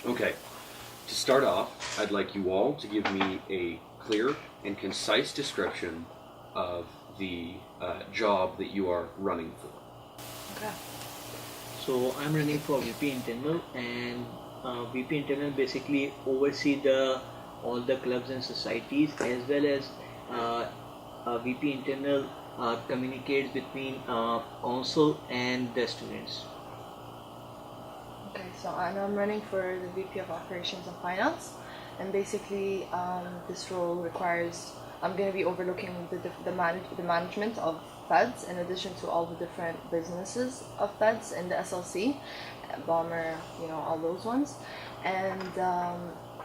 Okay, to start off, I'd like you all to give me a clear and concise description of the job that you are running for. Okay. So I'm running for VP Internal, and VP Internal basically oversee all the clubs and societies, as well as VP Internal communicates between council and the students. Okay, so I'm running for the VP of Operations and Finance, and basically this role requires I'm going to be overlooking the management of feds, in addition to all the different businesses of feds in the SLC, Bomber, all those ones, and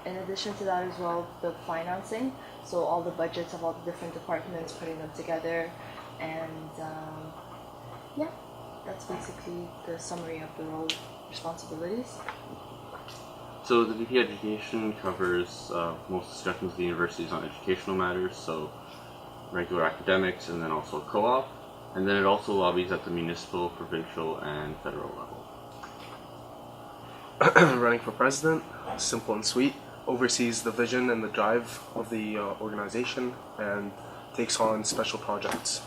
in addition to that as well, the financing, so all the budgets of all the different departments, putting them together, and yeah, that's basically the summary of the role responsibilities. So the VP Education covers most discussions of the universities on educational matters, so regular academics, and then also co-op, and then it also lobbies at the municipal, provincial, and federal level. Running for president, simple and sweet, oversees the vision and the drive of the organization, and takes on special projects.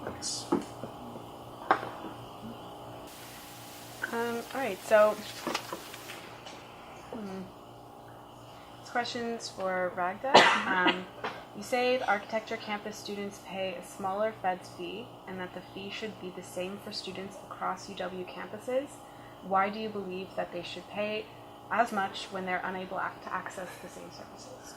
Thanks. Alright, so this question's for Ragda. You say the architecture campus students pay a smaller feds fee and that the fee should be the same for students across UW campuses. Why do you believe that they should pay as much when they're unable to access the same services?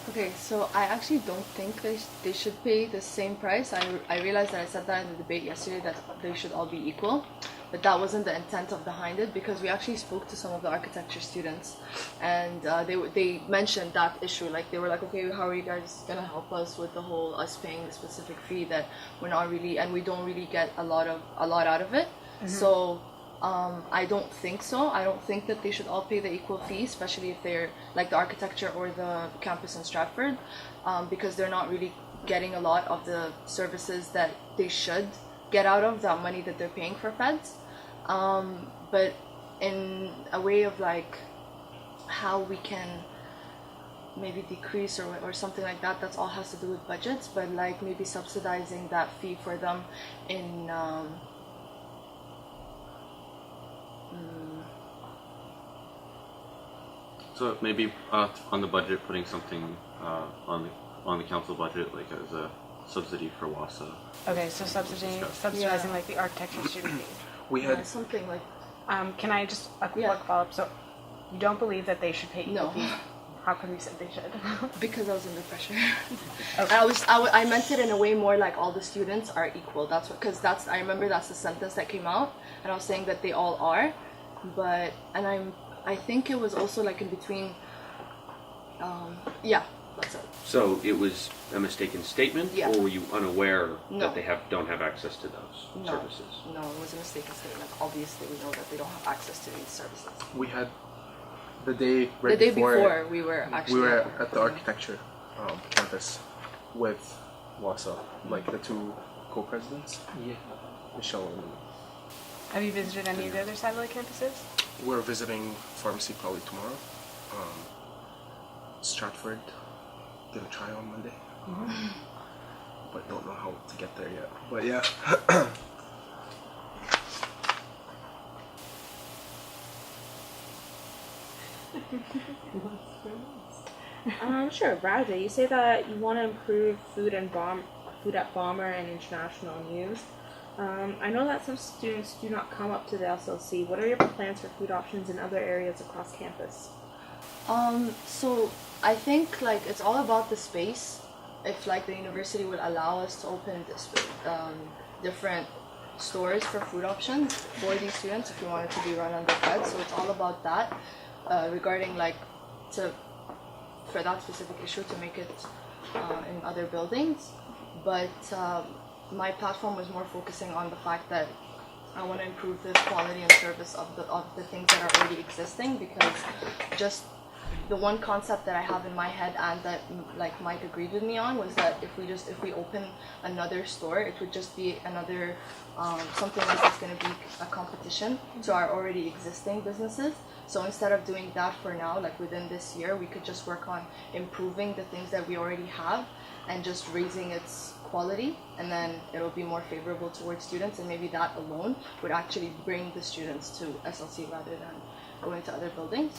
Okay, so I actually don't think they should pay the same price. I realized that I said that in the debate yesterday, that they should all be equal, but that wasn't the intent of behind it, because we actually spoke to some of the architecture students, and they mentioned that issue. Like, they were like, okay, how are you guys gonna help us with the whole us paying the specific fee that we're not really, and we don't really get a lot out of it. Mm-hmm. So I don't think so. I don't think that they should all pay the equal fee, especially if they're like the architecture or the campus in Stratford, because they're not really getting a lot of the services that they should get out of that money that they're paying for feds. But in a way of like how we can maybe decrease or something like that, that's all has to do with budgets, but like maybe subsidizing that fee for them in So maybe on the budget, putting something on the council budget, like as a subsidy for WASA. Okay, so subsidizing like the architecture student fee. We had something like. Can I just a quick follow-up? So you don't believe that they should pay equal fee? How come you said they should? Because I was under pressure. Okay. I meant it in a way more like all the students are equal. That's what, because I remember that's the sentence that came out, and I was saying that they all are, but I think it was also like in between. Yeah, that's it. So it was a mistaken statement, Yeah. or were you unaware No. that they don't have access to those services? No, it was a mistaken statement. Obviously, we know that they don't have access to these services. we had the day The day before, we were at the architecture campus with WASA, like the two co-presidents, Yeah. Michelle and Have you visited any of the other satellite campuses? we're visiting pharmacy probably tomorrow. Stratford, gonna try on Monday, but don't know how to get there yet. But yeah. Sure, Ragda, you say that you want to improve food at Bomber and International News. I know that some students do not come up to the SLC. What are your plans for food options in other areas across campus? So I think like it's all about the space. If like the university would allow us to open this different stores for food options for these students, if we want it to be run under Fed. So it's all about that regarding like for that specific issue to make it in other buildings. But my platform was more focusing on the fact that I want to improve the quality and service of the things that are already existing, because just the one concept that I have in my head and that like Mike agreed with me on was that if we open another store, it would just be another something like it's going to be a competition to our already existing businesses. So instead of doing that for now, like within this year, we could just work on improving the things that we already have and just raising its quality, and then it'll be more favorable towards students, and maybe that alone would actually bring the students to SLC rather than going to other buildings.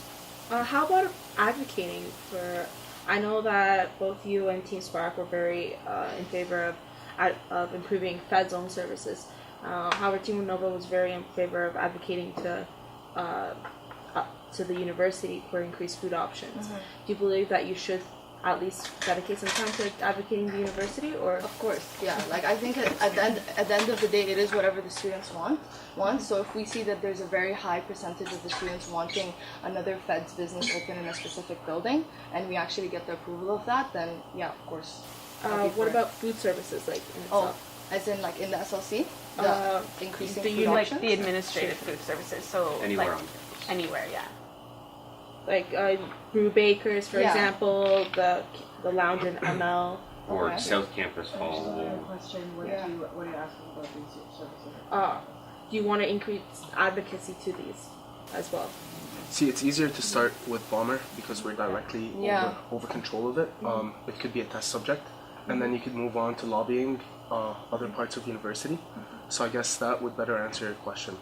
How about advocating for? I know that both you and Team Spark were very in favor of improving Fed zone services. However, Team Nova was very in favor of advocating to the university for increased food options. Do you believe that you should at least dedicate some time to advocating the university, or? Of course, yeah. Like I think at the end of the day, it is whatever the students want. So if we see that there's a very high percentage of the students wanting another Fed's business open in a specific building, and we actually get the approval of that, then yeah, of course. What about food services, like in itself? As in like in the SLC, increasing food like options? the administrative food services. So Anywhere like, on campus. Anywhere, yeah. Like brew bakers, for Yeah. example, the lounge in ML. Or Okay. South Campus Hall. Question, what Yeah. are you asking about these services? Do you want to increase advocacy to these as well? See, it's easier to start with Bomber because we're directly Yeah. over control of it. It could be a test subject, and then you could move on to lobbying other parts of the university. So I guess that would better answer your question.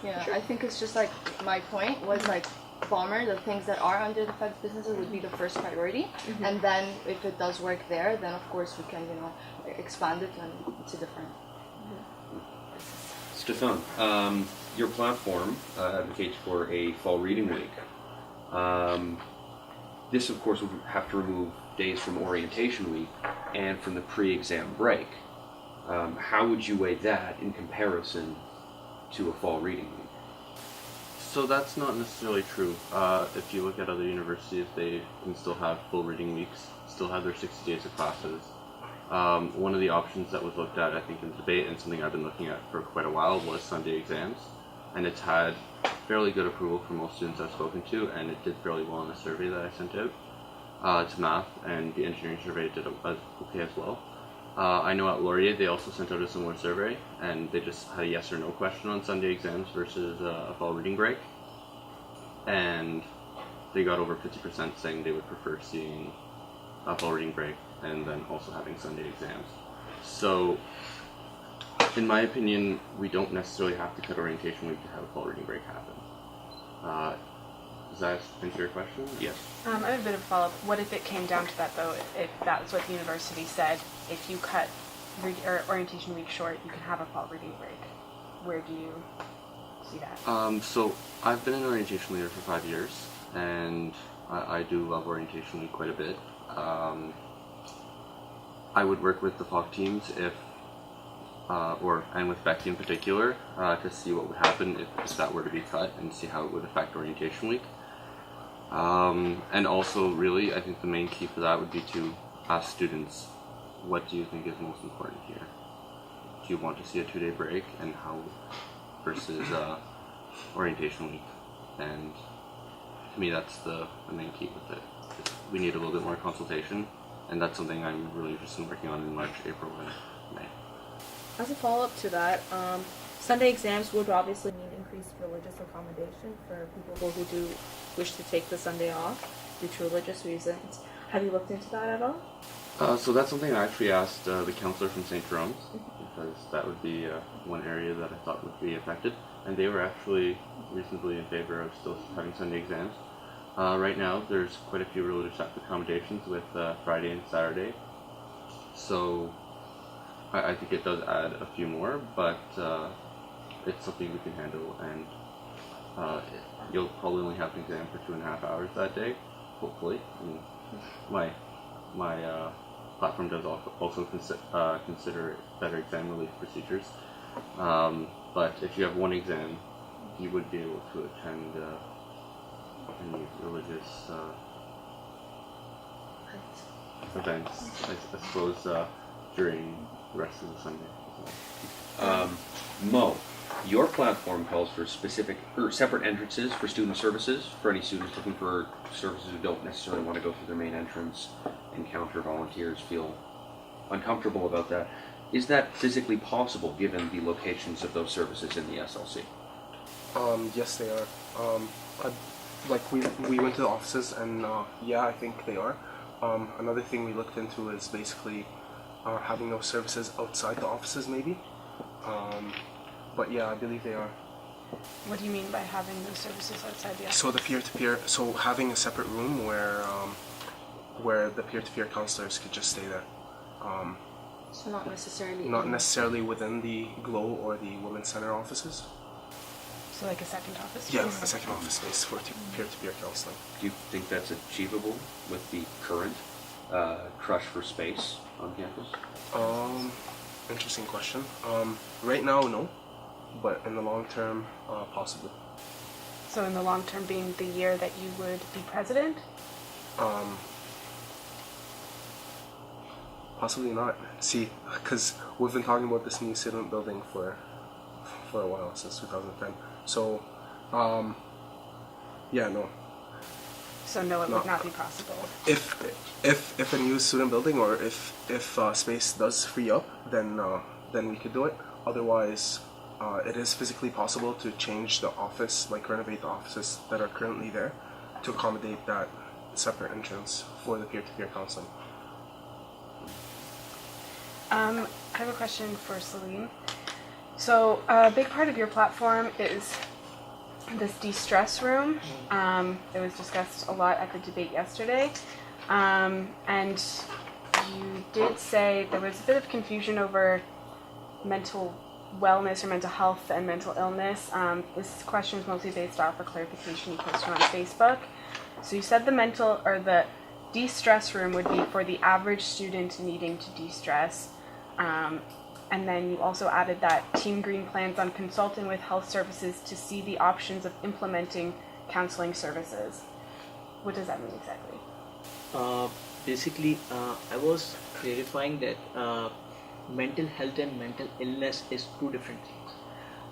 Yeah, I think it's just like my point was like Bomber, the things that are under the Fed's businesses would be the first priority, and then if it does work there, then of course we can expand it to different. Stefan, your platform advocates for a fall reading week. This, of course, would have to remove days from orientation week and from the pre-exam break. How would you weigh that in comparison to a fall reading week? So that's not necessarily true. If you look at other universities, they can still have full reading weeks, still have their 60 days of classes. One of the options that was looked at, I think, in the debate, and something I've been looking at for quite a while, was Sunday exams. And it's had fairly good approval from most students I've spoken to, and it did fairly well in a survey that I sent out to math, and the engineering survey did okay as well. I know at Laurier they also sent out a similar survey, and they just had a yes or no question on Sunday exams versus a fall reading break, and they got over 50% saying they would prefer seeing a fall reading break and then also having Sunday exams. So, in my opinion, we don't necessarily have to cut orientation week to have a fall reading break happen. Does that answer your question? Yes. I have a bit of a follow-up. What if it came down to that, though? If that's what the university said, if you cut orientation week short, you can have a fall reading break. Where do you see that? So I've been an orientation leader for 5 years, and I do love orientation week quite a bit. I would work with the FOC teams and with Becky in particular, to see what would happen if that were to be cut and see how it would affect orientation week. And also, really, I think the main key for that would be to ask students, what do you think is most important here? Do you want to see a 2-day break, and how versus orientation week? And to me, that's the main key with it. We need a little bit more consultation, and that's something I'm really interested in working on in March, April, and May. As a follow-up to that, Sunday exams would obviously mean increased religious accommodation for people who do wish to take the Sunday off due to religious reasons. Have you looked into that at all? So that's something I actually asked the counselor from St. Jerome's, because that would be one area that I thought would be affected, and they were actually reasonably in favor of still having Sunday exams. Right now, there's quite a few religious accommodations with Friday and Saturday, so I think it does add a few more, but it's something we can handle, and you'll probably only have an exam for 2.5 hours that day, hopefully. And my platform does also consider better exam relief procedures, but if you have one exam, you would be able to attend any religious events, I suppose, during the rest of the Sunday. Mo, Your platform calls for specific or separate entrances for student services for any students looking for services who don't necessarily want to go through their main entrance, encounter volunteers, feel uncomfortable about that. Is that physically possible given the locations of those services in the SLC? Yes, they are. We went to the offices, and yeah, I think they are. Another thing we looked into is basically having those services outside the offices, maybe. But yeah, I believe they are. What do you mean by having those services outside the office? So the peer-to-peer, so having a separate room where the peer-to-peer counselors could just stay there. So not necessarily. Not necessarily within the GLOW or the Women's Center offices. So like a second office space? Yeah, a second office space for peer-to-peer counseling. Do you think that's achievable with the current crush for space on campus? Interesting question. Right now, no, but in the long term, possibly. So in the long term being the year that you would be president? Possibly not. See, because we've been talking about this new student building for a while, since 2010. So, yeah, no. So no, it would not be possible. If a new student building or if space does free up, then we could do it. Otherwise, it is physically possible to change the office, like renovate the offices that are currently there, to accommodate that separate entrance for the peer-to-peer counseling. I have a question for Salim. So a big part of your platform is this de-stress room. It was discussed a lot at the debate yesterday. And you did say there was a bit of confusion over mental wellness or mental health and mental illness. This question is mostly based off a clarification you posted on Facebook. So you said the de-stress room would be for the average student needing to de-stress. And then you also added that Team Green plans on consulting with health services to see the options of implementing counseling services. What does that mean exactly? Basically, I was clarifying that mental health and mental illness is two different things.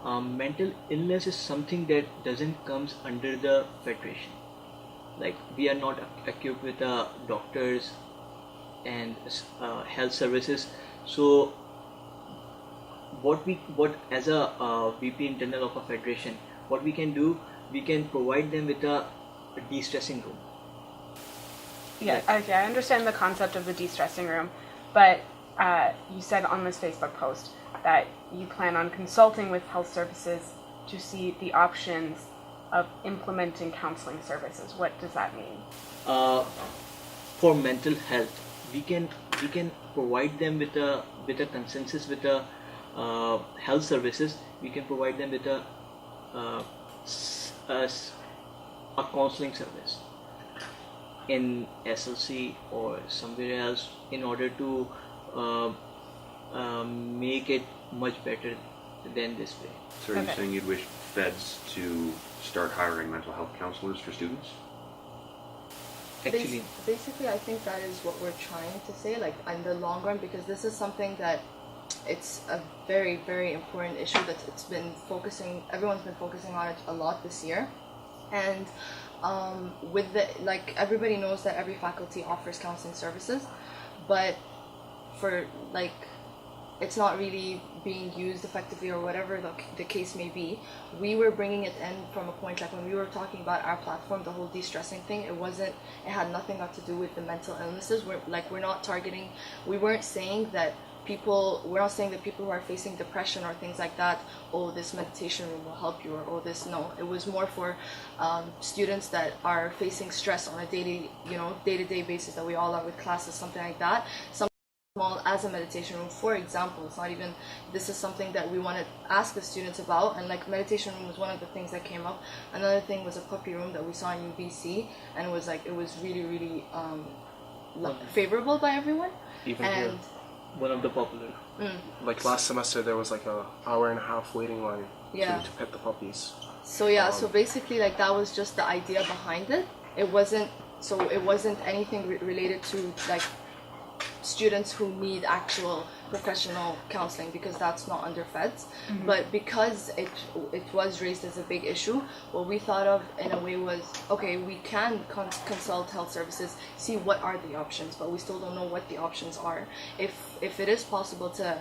Mental illness is something that doesn't comes under the federation. Like, we are not equipped with doctors and health services. So what as a VP internal of a federation, what we can do, we can provide them with a de-stressing room. Yeah, okay, I understand the concept of the de-stressing room, but you said on this Facebook post that you plan on consulting with health services to see the options of implementing counseling services. What does that mean? For mental health, we can provide them with a consensus with a health services. We can provide them with a counseling service in SLC or somewhere else in order to make it much better than this way. So are you saying you'd wish feds to start hiring mental health counselors for students? Actually, basically, I think that is what we're trying to say, like in the long run, because this is something that it's a very, very important issue that everyone's been focusing on it a lot this year. And with everybody knows that every faculty offers counseling services, but for it's not really being used effectively or whatever the case may be. We were bringing it in from a point, like when we were talking about our platform, the whole de-stressing thing, it had nothing got to do with the mental illnesses. we're not targeting, we're not saying that people who are facing depression or things like that, oh, this meditation room will help you, or oh, this, no. It was more for students that are facing stress on a day-to-day basis, that we all are with classes, something like that. As a meditation room, for example. It's not even, this is something that we want to ask the students about, and meditation room was one of the things that came up. Another thing was a puppy room that we saw in UBC, and it was really, really favorable by everyone. Even here, one of the popular. Last semester, there was an hour-and-a-half waiting line Yeah. to pet the puppies. So so basically, that was just the idea behind it. It wasn't anything related to students who need actual professional counseling, because that's not under feds. But because it was raised as a big issue, what we thought of in a way was, okay, we can consult health services, see what are the options, but we still don't know what the options are. If it is possible to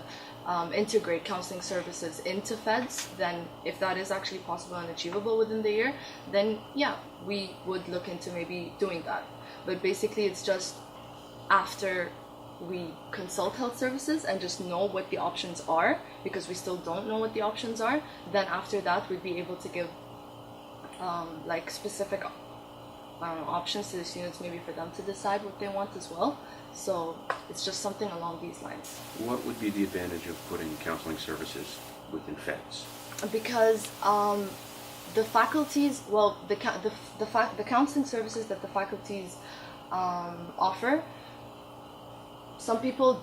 integrate counseling services into feds, then if that is actually possible and achievable within the year, then yeah, we would look into maybe doing that. But basically it's just after we consult health services and just know what the options are, because we still don't know what the options are, then after that we'd be able to give like specific options to the students, maybe for them to decide what they want as well. So it's just something along these lines. What would be the advantage of putting counseling services within feds? Because the faculties, well, the counseling services that the faculties offer, some people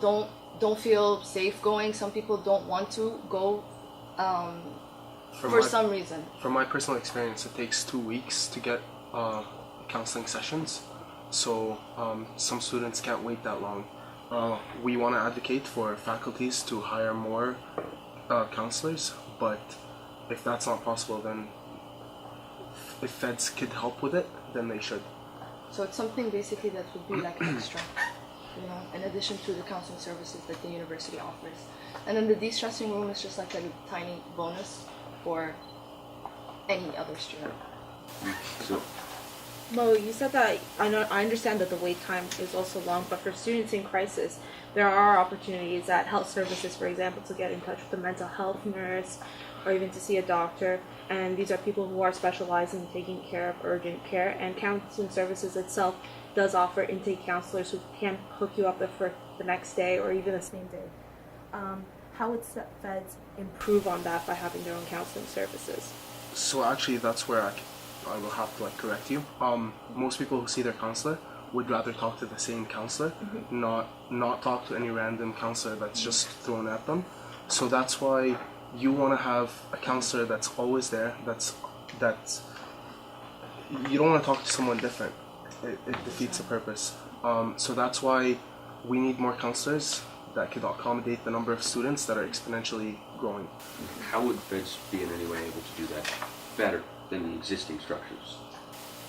don't feel safe going. Some people don't want to go for some reason. From my personal experience, it takes 2 weeks to get counseling sessions. So some students can't wait that long. We want to advocate for faculties to hire more counselors, but if that's not possible, then if feds could help with it, then they should. So it's something basically that would be like an extra, you know, in addition to the counseling services that the university offers. And then the de-stressing room is just like a tiny bonus for any other student. So, Mo, you said that, I understand that the wait time is also long, but for students in crisis, there are opportunities at health services, for example, to get in touch with a mental health nurse or even to see a doctor. And these are people who are specializing in taking care of urgent care. And counseling services itself does offer intake counselors who can hook you up for the next day or even the same day. How would feds improve on that by having their own counseling services? So actually, that's where I will have to correct you. Most people who see their counselor would rather talk to the same counselor, not talk to any random counselor that's just thrown at them. So that's why you want to have a counselor that's always there. That's you don't want to talk to someone different. It defeats the purpose. So that's why we need more counselors that could accommodate the number of students that are exponentially growing. how would feds be in any way able to do that better than the existing structures?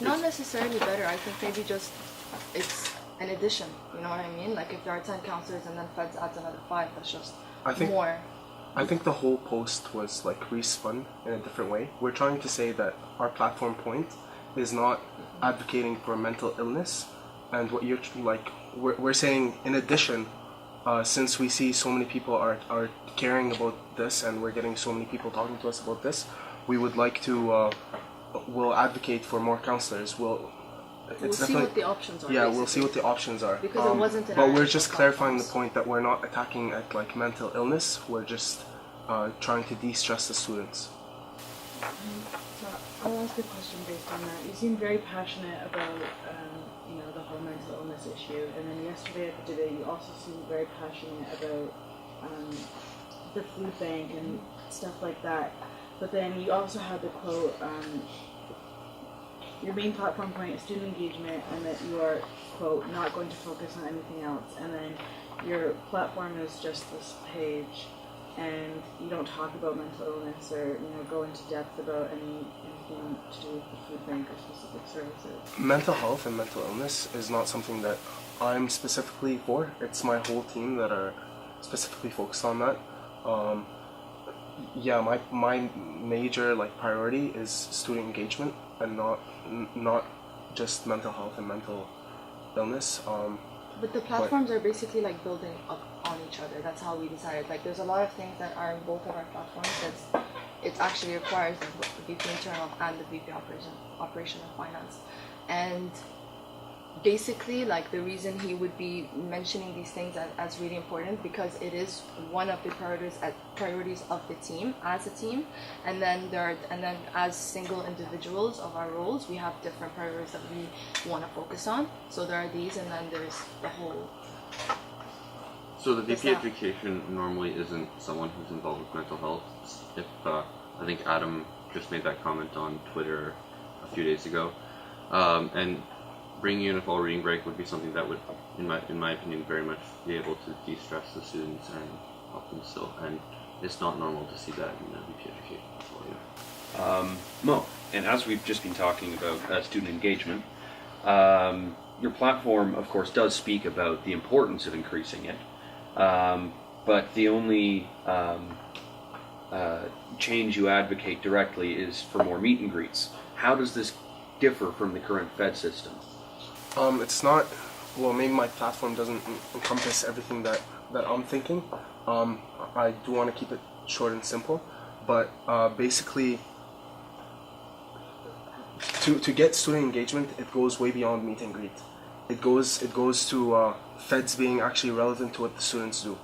Not necessarily better. I think maybe just it's an addition. You know what I mean? Like if there are 10 counselors and then feds adds another 5, that's just more. I think the whole post was respun in a different way. We're trying to say that our platform point is not advocating for mental illness, and what you're we're saying in addition, since we see so many people are caring about this and we're getting so many people talking to us about this, we would like to we'll advocate for more counselors. We'll see what the options are. Yeah, basically. we'll see what the options are. Because it wasn't an but we're actual just clarifying the platform. point that we're not attacking at mental illness. We're just trying to de-stress the students. So I'll ask a question based on that. You seem very passionate about the whole mental illness issue, and then yesterday at the debate you also seemed very passionate about the food bank and stuff like that. But then you also had the quote, your main platform point is student engagement, and that you are, quote, not going to focus on anything else. And then your platform is just this page, and you don't talk about mental illness or go into depth about anything to do with the food bank or specific services. Mental health and mental illness is not something that I'm specifically for. It's my whole team that are specifically focused on that. My major priority is student engagement and not just mental health and mental illness. But the platforms are basically building up on each other. That's how we decided. There's a lot of things that are in both of our platforms it actually requires the VP internal and the VP operation and finance. And basically the reason he would be mentioning these things as really important, because it is one of the priorities of the team as a team, and then as single individuals of our roles we have different priorities that we want to focus on. So there are these, and then there's the whole. So the VP education normally isn't someone who's involved with mental health. If I think Adam just made that comment on Twitter a few days ago, and bringing in a fall reading break would be something that would, in my opinion, very much be able to de-stress the students and help them still. And it's not normal to see that in the VP education portfolio. Mo, and as we've just been talking about student engagement, your platform, of course, does speak about the importance of increasing it, but the only change you advocate directly is for more meet and greets. How does this differ from the current Fed system? It's not, well, maybe my platform doesn't encompass everything that I'm thinking. I do want to keep it short and simple, but basically, to get student engagement, it goes way beyond meet and greet. It goes to Feds being actually relevant to what the students do.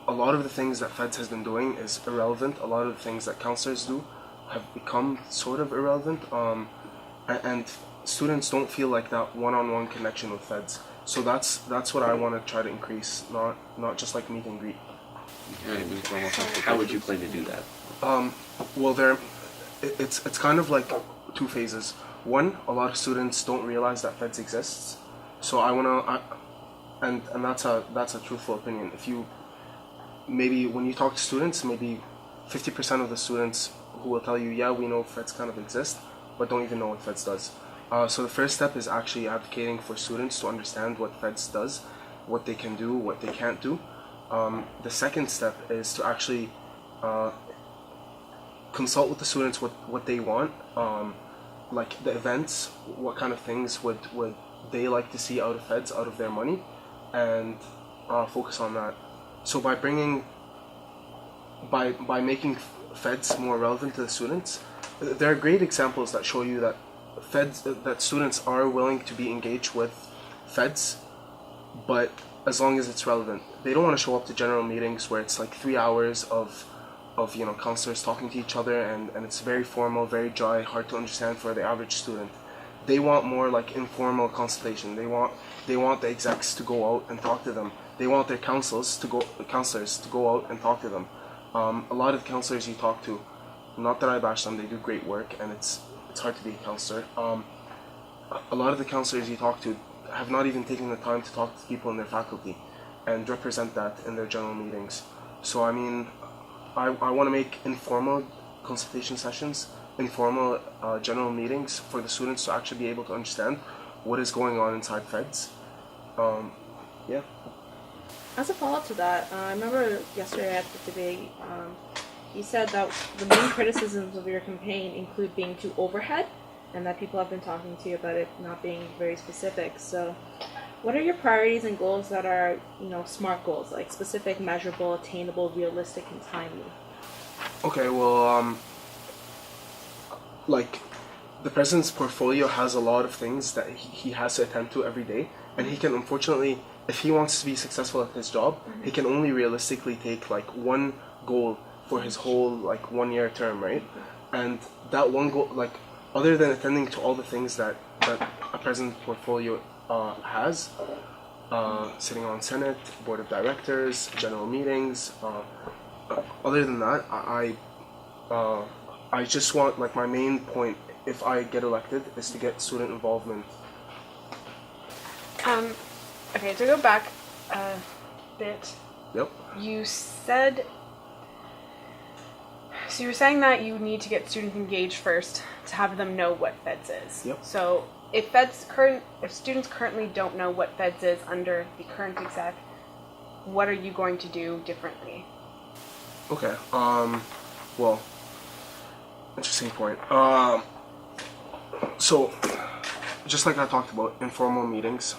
A lot of the things that Feds has been doing is irrelevant. A lot of the things that counselors do have become sort of irrelevant, and students don't feel like that one-on-one connection with Feds. So that's what I want to try to increase, not just like meet and greet. How would you plan to do that? Well, it's kind of like two phases. One, a lot of students don't realize that Feds exists, so and that's a truthful opinion. If you maybe when you talk to students, maybe 50% of the students who will tell you, yeah, we know Feds kind of exist, but don't even know what Feds does. So the first step is actually advocating for students to understand what Feds does, what they can do, what they can't do. The second step is to actually consult with the students what they want, like the events, what kind of things would they like to see out of Feds, out of their money, and focus on that. So by making Feds more relevant to the students, there are great examples that show you that that students are willing to be engaged with Feds, but as long as it's relevant. They don't want to show up to general meetings where it's like 3 hours of counselors talking to each other, and it's very formal, very dry, hard to understand for the average student. They want more like informal consultation. They want the execs to go out and talk to them. They want their counselors to go out and talk to them. A lot of the counselors you talk to, not that I bash them, they do great work, and it's hard to be a counselor. A lot of the counselors you talk to have not even taken the time to talk to people in their faculty and represent that in their general meetings. So I mean, I want to make informal consultation sessions, informal general meetings for the students to actually be able to understand what is going on inside Feds. Yeah. As a follow-up to that, I remember yesterday at the debate, you said that the main criticisms of your campaign include being too overhead, and that people have been talking to you about it not being very specific. So what are your priorities and goals that are, SMART goals, like specific, measurable, attainable, realistic, and timely? Okay, well, like, the president's portfolio has a lot of things that he has to attend to every day, and he can, unfortunately, if he wants to be successful at his job, he can only realistically take like one goal for his whole like 1 year term, right? And that one goal, like, other than attending to all the things that a president's portfolio has, sitting on Senate, board of directors, general meetings, other than that, I just want, like, my main point, if I get elected, is to get student involvement. Okay, to go back a bit. Yep. You said, so you were saying that you need to get students engaged first to have them know what Feds is. Yep. So if students currently don't know what Feds is under the current exec, what are you going to do differently? Okay. Well, interesting point. So, just like I talked about, informal meetings.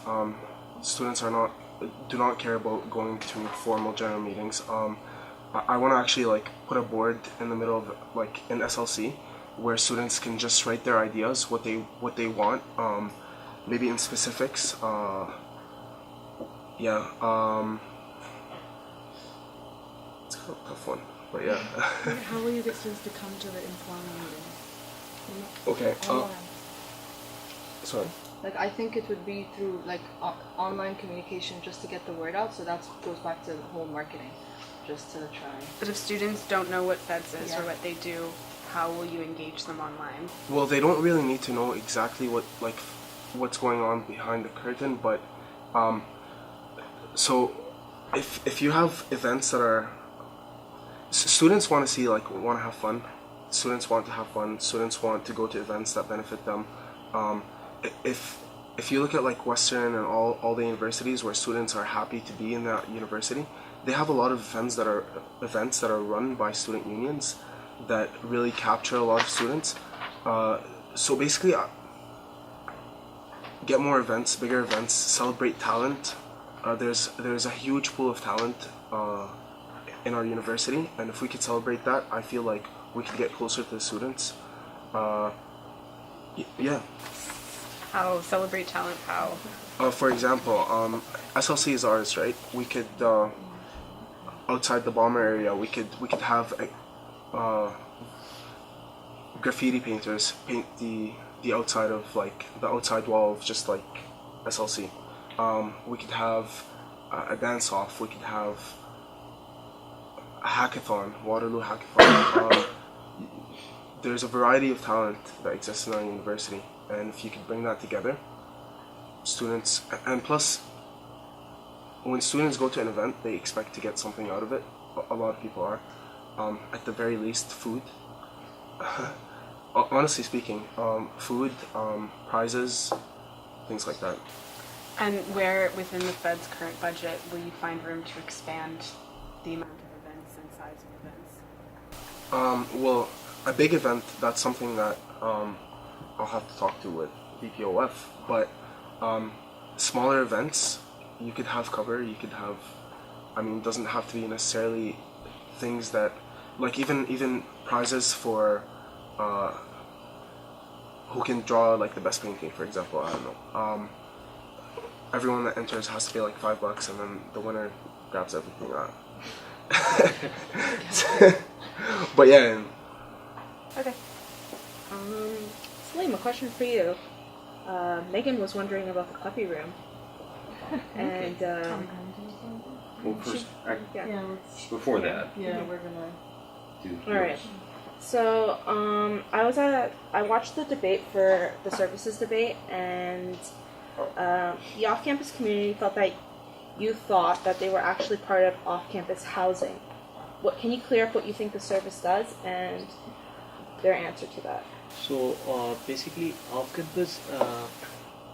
Students do not care about going to formal general meetings. I want to actually like put a board in the middle of like an SLC where students can just write their ideas, what they want, maybe in specifics. Yeah. It's kind of a tough one, but yeah. How will you get students to come to the informal meeting? Okay. Sorry. Like, I think it would be through like online communication just to get the word out. So that goes back to the whole marketing, just to try. But if students don't know what Feds is Yeah. or what they do, how will you engage them online? Well, they don't really need to know exactly what's going on behind the curtain, but so if you have events that are students want to see, like, want to have fun, students want to have fun, students want to go to events that benefit them. If you look at like Western and all the universities where students are happy to be in that university, they have a lot of events that are run by student unions that really capture a lot of students. So basically, get more events, bigger events, celebrate talent. There's a huge pool of talent in our university, and if we could celebrate that, I feel like we could get closer to the students. Yeah. How celebrate talent? How? For example, SLC is ours, right? We could outside the bomber area, we could have graffiti painters paint the outside of, like, the outside wall of just like SLC. We could have a dance off. We could have a hackathon, Waterloo hackathon. There's a variety of talent that exists in our university, and if you could bring that together, students, and plus, when students go to an event, they expect to get something out of it. A lot of people are. At the very least, food. Honestly speaking, food, prizes, things like that. And where within the Fed's current budget will you find room to expand the amount of events and size of events? Well, a big event, that's something that I'll have to talk to with VPOF, but smaller events, you could have cover, you could have, I mean, it doesn't have to be necessarily things that, like, even prizes for who can draw, like, the best painting, for example. I don't know. Everyone that enters has to pay like $5, and then the winner grabs everything out. But yeah. Okay. Salim, a question for you. Megan was wondering about the puppy room. And Well, first, yeah. before that, Yeah, we're gonna. do All right. So I watched the debate for the services debate, and the off-campus community felt that you thought that they were actually part of off-campus housing. What can you clear up what you think the service does and their answer to that? So basically, off-campus,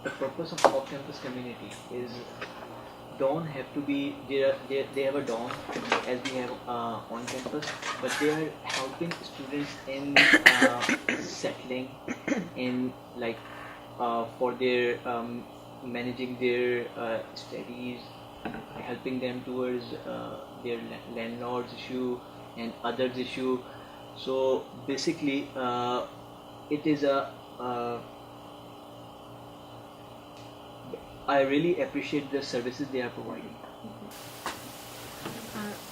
the purpose of off-campus community is don't have to be they have a dorm as we have on campus, but they are helping students in settling in, like, for their managing their studies, helping them towards their landlord's issue and others issue. So basically, it is I really appreciate the services they are providing.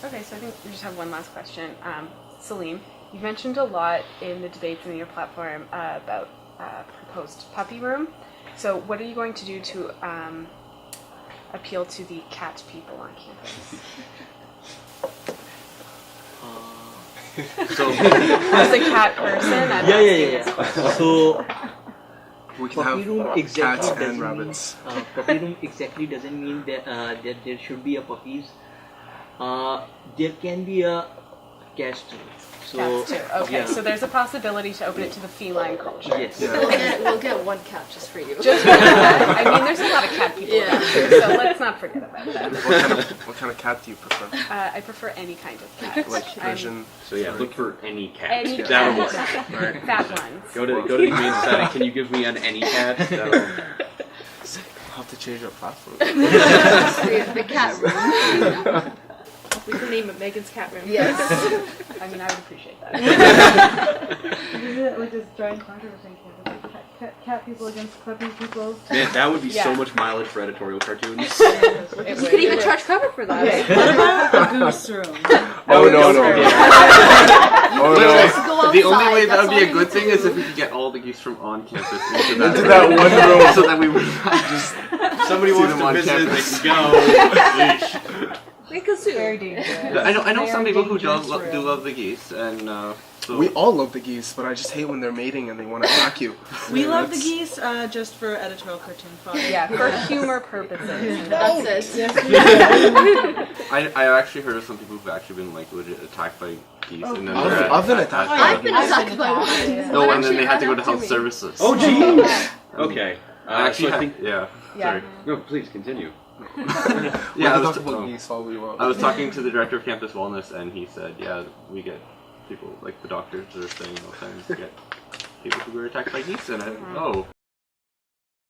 Okay, so I think we just have one last question. Salim, you mentioned a lot in the debates in your platform about proposed puppy room. So what are you going to do to appeal to the cat people on campus? So As a cat person, I'm asking this question. So We can puppy room have exactly cats doesn't and mean, rabbits. puppy room exactly doesn't mean that that there should be a puppies. There can be a cat too. So Cats too. Okay, yeah. so there's a possibility to open it to the feline culture. Yes. We'll get one cat just for you. Just for that. I mean, there's a lot of cat people Yeah. around here, so let's not forget about that. What kind of cat do you prefer? I prefer any kind of cat. Like Persian? So yeah, look for any cat. Any That'll cat. work. Right. Fat ones. Go to the main site. Can you give me an any cat? That'll... I'll have to change our platform. The cat room. We can name it Megan's cat room. Yes. I mean, I would appreciate that. Like this giant controversy on campus, like cat people against puppy people. Man, that would be so Yeah. much mileage for editorial cartoons. It You would. could even charge cover for that. What about the goose room? Oh no. Oh no. Go the only outside, way that that's would be all a you good need thing to is do. if we could get all the geese from on campus Into that one room. so that we would just Somebody See wants them to on visit, campus. they can go. Make a zoo. Very dangerous. I know They some are people who do dangerous love room. the geese, and So We all love the geese, but I just hate when they're mating and they want to attack you. We love the That's- geese just for editorial cartoon fodder. Yeah, for humor purposes. That's it. I actually heard of some people who've actually been like legit attacked by geese, and then I've- they're I've been attacked by I've been I've attacked been by attacked. one. No, and then Actually they had to go ran to up to health me. services. Oh, geez. Okay. I actually so I had, think. yeah. Yeah. Sorry. No, please continue. We Yeah, I can was, talk about oh. geese all we want. I was talking to the director of campus wellness, and he said, yeah, we get people like the doctors are saying all the time, we get people who were attacked by geese, and I, oh.